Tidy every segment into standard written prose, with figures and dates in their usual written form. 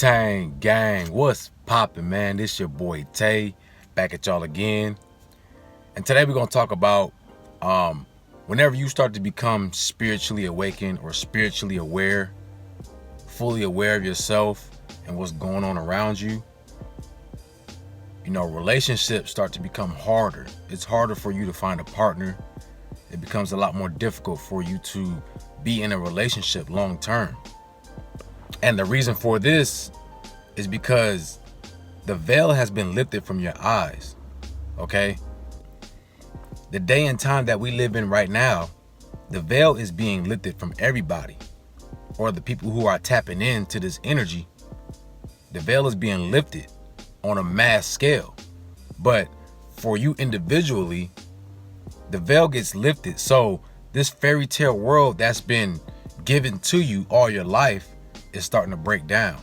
Wu-Tang gang, what's poppin', man? This your boy Tay, back at y'all again. And today we're gonna talk about whenever you start to become spiritually awakened or spiritually aware, fully aware of yourself and what's going on around you. You know, relationships start to become harder. It's harder for you to find a partner. It becomes a lot more difficult for you to be in a relationship long term. And the reason for this is because the veil has been lifted from your eyes, okay? The day and time that we live in right now, the veil is being lifted from everybody, or the people who are tapping into this energy. The veil is being lifted on a mass scale. But for you individually, the veil gets lifted. So this fairy tale world that's been given to you all your life is starting to break down.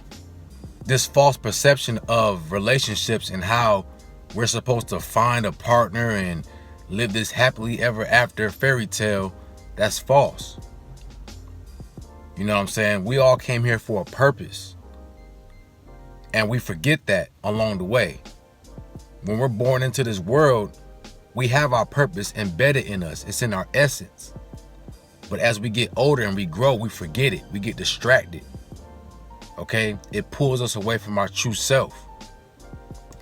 This false perception of relationships and how we're supposed to find a partner and live this happily ever after fairy tale, that's false. You know what I'm saying? We all came here for a purpose. And we forget that along the way. When we're born into this world, we have our purpose embedded in us. It's in our essence. But as we get older and we grow, we forget it. We get distracted. Okay? It pulls us away from our true self.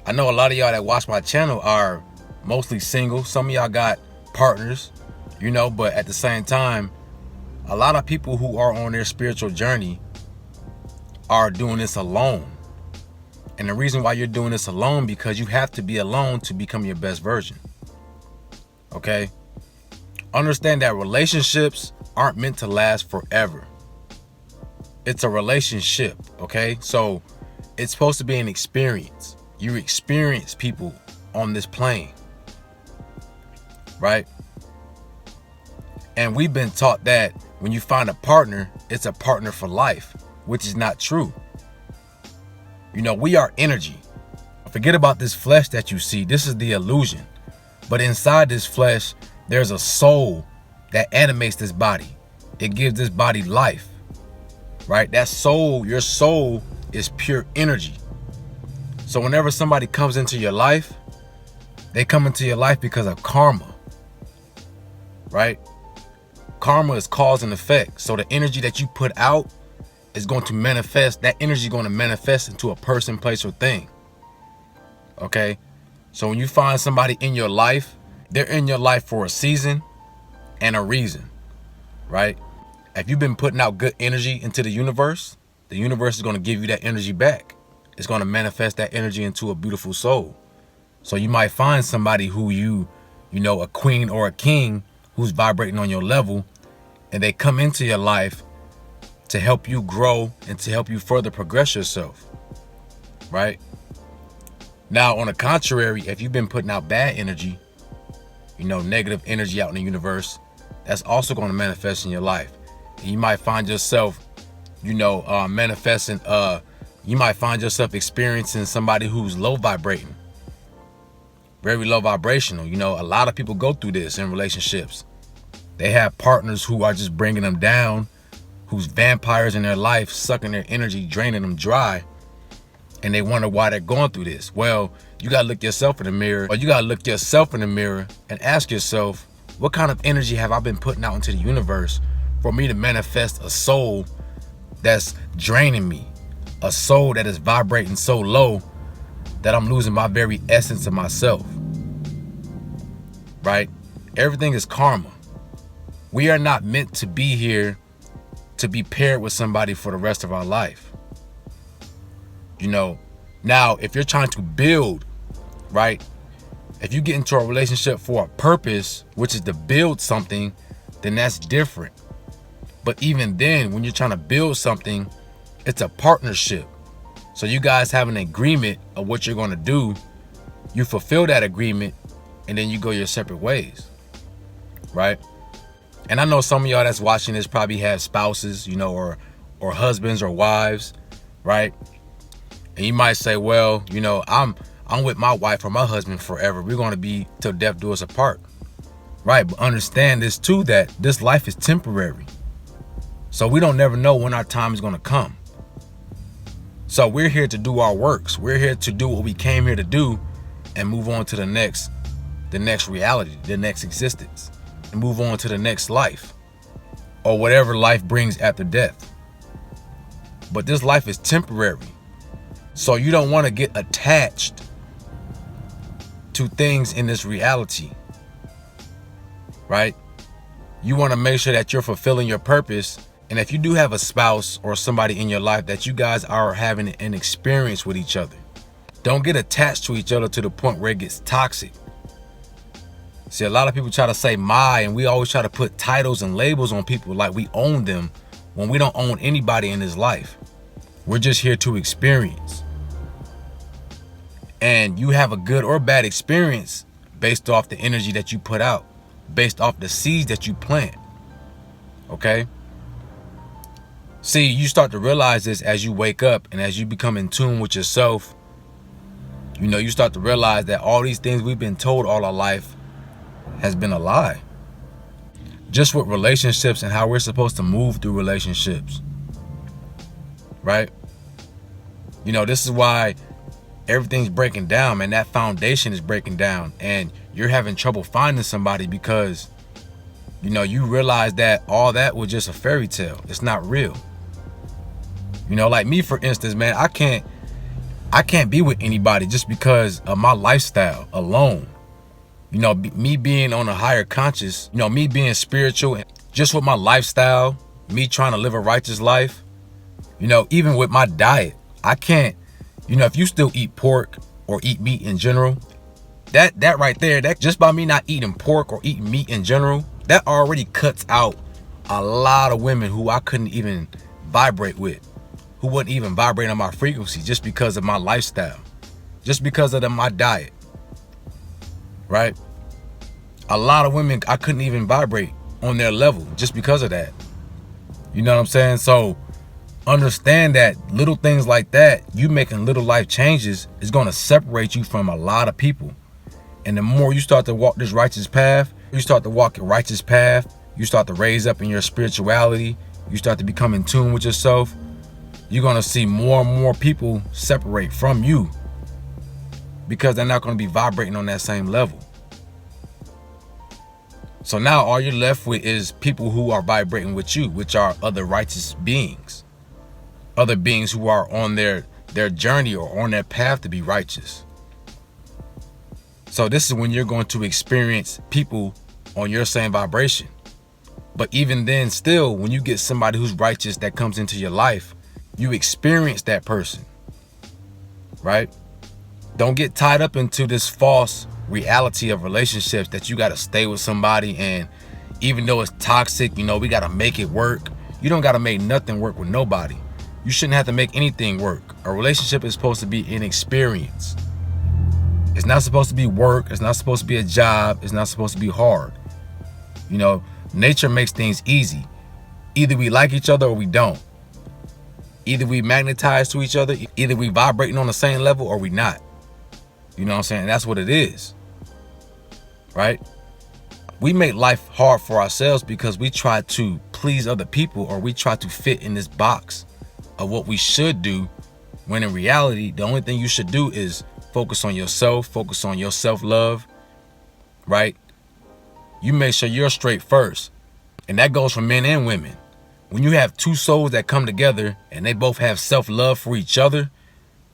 I know a lot of y'all that watch my channel are mostly single. Some of y'all got partners, you know, but at the same time, a lot of people who are on their spiritual journey are doing this alone. And the reason why you're doing this alone, because you have to be alone to become your best version. Okay? Understand that relationships aren't meant to last forever. It's a relationship, okay? So it's supposed to be an experience. You experience people on this plane, right? And we've been taught that when you find a partner, it's a partner for life, which is not true. You know, we are energy. Forget about this flesh that you see. This is the illusion. But inside this flesh, there's a soul that animates this body. It gives this body life, right? That soul, your soul is pure energy. So whenever somebody comes into your life, they come into your life because of karma, right? Karma is cause and effect. So the energy that you put out is going to manifest. That energy is going to manifest into a person, place, or thing. Okay? So when you find somebody in your life, they're in your life for a season and a reason, right? If you've been putting out good energy into the universe is going to give you that energy back. It's going to manifest that energy into a beautiful soul. So you might find somebody who you know, a queen or a king who's vibrating on your level, and they come into your life to help you grow and to help you further progress yourself, right? Now, on the contrary, if you've been putting out bad energy, you know, negative energy out in the universe, that's also going to manifest in your life. And you might find yourself, you know, you might find yourself experiencing somebody who's low vibrating, very low vibrational. You know, a lot of people go through this in relationships. They have partners who are just bringing them down, who's vampires in their life, sucking their energy, draining them dry. And they wonder why they're going through this. Well, you got to look yourself in the mirror, or you got to look yourself in the mirror and ask yourself, what kind of energy have I been putting out into the universe for me to manifest a soul that's draining me, a soul that is vibrating so low that I'm losing my very essence of myself, right? Everything is karma. We are not meant to be here to be paired with somebody for the rest of our life. You know, now if you're trying to build, right? If you get into a relationship for a purpose, which is to build something, then that's different. But even then, when you're trying to build something, it's a partnership. So you guys have an agreement of what you're going to do. You fulfill that agreement, and then you go your separate ways, right? And I know some of y'all that's watching this probably have spouses, you know, or husbands or wives, right? And you might say, well, you know, I'm with my wife or my husband forever. We're going to be till death do us apart. Right, but understand this too, that this life is temporary. So we don't never know when our time is going to come. So we're here to do our works. We're here to do what we came here to do and move on to the next reality, the next existence, and move on to the next life or whatever life brings after death. But this life is temporary. So you don't want to get attached to things in this reality, right? You want to make sure that you're fulfilling your purpose. And if you do have a spouse or somebody in your life, that you guys are having an experience with each other. Don't get attached to each other to the point where it gets toxic. See, a lot of people try to say my, and we always try to put titles and labels on people like we own them when we don't own anybody in this life. We're just here to experience. And you have a good or bad experience based off the energy that you put out, based off the seeds that you plant. Okay? See, you start to realize this as you wake up and as you become in tune with yourself. You know, you start to realize that all these things we've been told all our life has been a lie. Just with relationships and how we're supposed to move through relationships. Right? You know, this is why everything's breaking down, man. That foundation is breaking down and you're having trouble finding somebody because, you know, you realize that all that was just a fairy tale. It's not real. You know, like me, for instance, man, I can't be with anybody just because of my lifestyle alone. You know, me being on a higher conscious, you know, me being spiritual, and just with my lifestyle, me trying to live a righteous life, you know, even with my diet, I can't, you know, if you still eat pork or eat meat in general, that right there, that just by me not eating pork or eating meat in general, that already cuts out a lot of women who I couldn't even vibrate with, who wouldn't even vibrate on my frequency just because of my lifestyle, just because of my diet, right? A lot of women I couldn't even vibrate on their level just because of that. You know what I'm saying? So understand that little things like that, you making little life changes, is going to separate you from a lot of people. And the more you start to walk this righteous path, you start to walk a righteous path, you start to raise up in your spirituality, you start to become in tune with yourself, you're going to see more and more people separate from you because they're not going to be vibrating on that same level. So now all you're left with is people who are vibrating with you, which are other righteous beings. Other beings who are on their journey or on their path to be righteous. So this is when you're going to experience people on your same vibration. But even then, still, when you get somebody who's righteous that comes into your life, you experience that person, right? Don't get tied up into this false reality of relationships that you got to stay with somebody, and even though it's toxic, you know, we got to make it work. You don't got to make nothing work with nobody. You shouldn't have to make anything work. A relationship is supposed to be an experience. It's not supposed to be work. It's not supposed to be a job. It's not supposed to be hard. You know, nature makes things easy. Either we like each other or we don't. Either we magnetize to each other, either we vibrating on the same level or we not. You know what I'm saying? That's what it is. Right? We make life hard for ourselves because we try to please other people, or we try to fit in this box of what we should do, when in reality, the only thing you should do is focus on yourself, focus on your self-love, right? You make sure you're straight first. And that goes for men and women. When you have two souls that come together and they both have self-love for each other,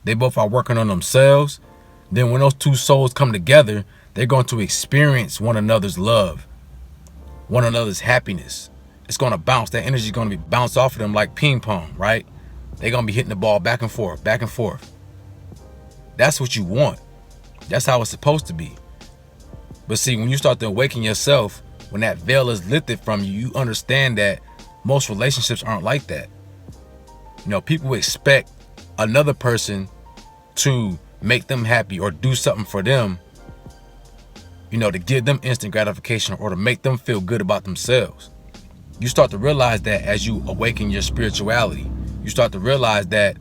they both are working on themselves, then when those two souls come together, they're going to experience one another's love, one another's happiness. It's going to bounce. That energy is going to be bounced off of them like ping pong, right? They're going to be hitting the ball back and forth, back and forth. That's what you want. That's how it's supposed to be. But see, when you start to awaken yourself, when that veil is lifted from you, you understand that most relationships aren't like that. You know, people expect another person to make them happy or do something for them, you know, to give them instant gratification or to make them feel good about themselves. You start to realize that as you awaken your spirituality, you start to realize that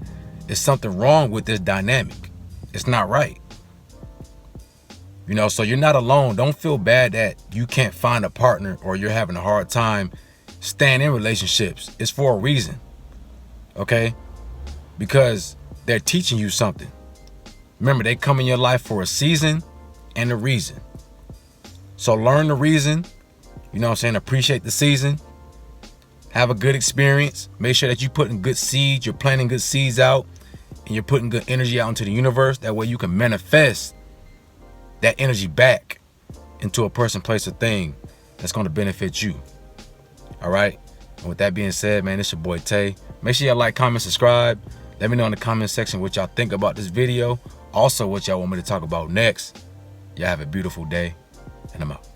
there's something wrong with this dynamic. It's not right. You know, so you're not alone. Don't feel bad that you can't find a partner or you're having a hard time staying in relationships. It's for a reason. Okay? Because they're teaching you something. Remember, they come in your life for a season and a reason. So learn the reason, you know what I'm saying? Appreciate the season. Have a good experience. Make sure that you're putting good seeds, you're planting good seeds out, and you're putting good energy out into the universe. That way you can manifest that energy back into a person, place, or thing that's going to benefit you. All right? And with that being said, man, it's your boy Tay. Make sure y'all like, comment, subscribe. Let me know in the comment section what y'all think about this video. Also, what y'all want me to talk about next. Y'all have a beautiful day, and I'm out.